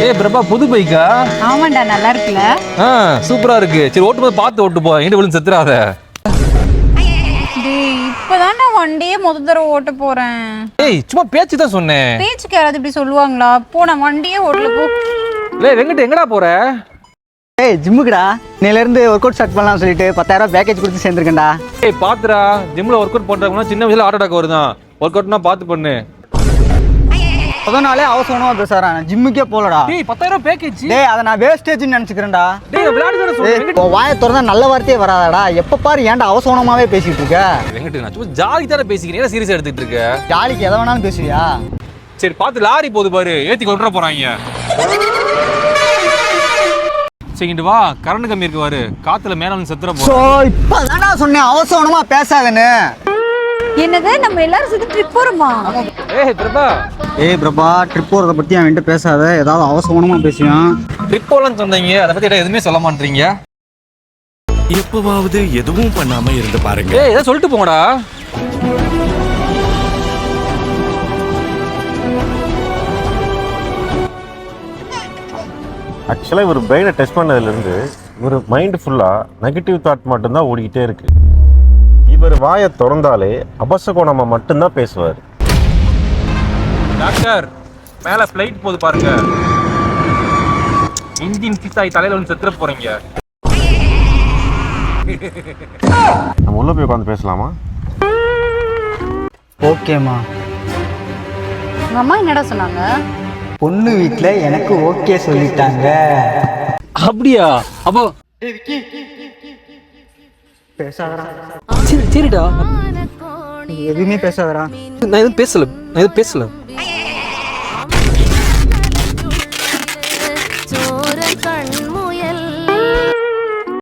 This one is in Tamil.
ஏய் பிரபா, புது பைக்கா? ஆமாண்டா, நல்லா இருக்குல்ல? சூப்பரா இருக்கு. சரி, ஓட்டு போது பார்த்து ஓட்டு போ, எங்கிட்ட விழுந்து செத்துறாத. டேய், இப்பதான்டா வண்டியே முத தடவை ஓட்ட போறேன். ஏய், சும்மா பேச்சு தான் சொன்னேன். பேச்சுக்கு யாராவது இப்படி சொல்லுவாங்களா? போ, நான் வண்டியே ஓட்டல போ. ஏய் வெங்கட், எங்கடா போற? ஏய் ஜிம்முக்குடா, இன்னையிலேருந்து ஒர்க் அவுட் ஸ்டார்ட் பண்ணலாம்னு சொல்லிட்டு 10,000 பேக்கேஜ் கொடுத்து சேர்ந்துருக்கேன்டா. ஏய் பாத்துடா, ஜிம்ல ஒர்க் அவுட் பண்றவங்க சின்ன வயசுல ஹார்ட் அட்டாக் வருதான். ஒர்க் அவுட்னா பார்த்து பண்ணு. அதனாலே அவசரமா பேசுறேன், நான் ஜிம்முக்கே போலடா. டேய் 10,000 பேக்கேஜ். டேய் அதை நான் வேஸ்டேஜ்னு நினைச்சுக்கிறேன்டா. டேய் விளையாடு தான சொல்றேன். உன் வாயை திறந்தா நல்ல வார்த்தையே வராதடா. எப்ப பாரு ஏன்டா அவசரமாவே பேசிட்டு இருக்க? வெங்கட், நான் சும்மா ஜாலி தான பேசிக்கிறேன். என்ன சீரியஸா எடுத்துட்டு இருக்க? ஜாலிக்கு எதை வேணாலும் பேசுவியா? சரி பாத்து, லாரி போகுது பாரு, ஏத்தி கொண்டு போறாங்க. சரிங்கிட்டு வா, கரண்ட் கம்மி இருக்கு பாரு, காத்துல மேல வந்து செத்துற போ. இப்பதானே சொன்னேன் அவசரமா பேசாதேன்னு. என்னது, நம்ம எல்லாரும் சேர்ந்து ட்ரிப் போறோமா? ஏய் பிரபா, ஏய் பிரபா, ட்ரிப் போறத பத்தி அவன்கிட்ட பேசாத, ஏதாவது அவசரமா பேசுவான். ட்ரிப் போலாம்னு சொன்னீங்க, அதை பத்தி எதுவுமே சொல்ல மாட்டீங்க. எப்பவாவது எதுவும் பண்ணாம இருந்து பாருங்க. ஏய் ஏதோ சொல்லிட்டு போங்கடா. ஆக்சுவலாக இவர் பிரெயினை டெஸ்ட் பண்ணதுலேருந்து இவர் மைண்டு ஃபுல்லாக நெகட்டிவ் தாட் மட்டும்தான் ஓடிக்கிட்டே இருக்கு. இவர் வாயை திறந்தாலே அபசகுணமாக மட்டும்தான் பேசுவார். டாக்டர், மேல ஃப்ளைட் போகுது பாருங்க. இன்ஜின் சீசாய் தலையில வந்து செத்துற போறீங்க. நம்ம உள்ள போய் உட்காந்து பேசலாமா? ஓகேம்மா. உங்க அம்மா என்னடா சொன்னாங்க? பொண்ணு வீட்டுல எனக்கு ஓகே சொல்லிட்டாங்க. அப்படியா? அப்போ பேசாதடா, சரிடா. எதுவுமே பேசாதடா. நான் எதுவும் பேசல. சோர கண்ண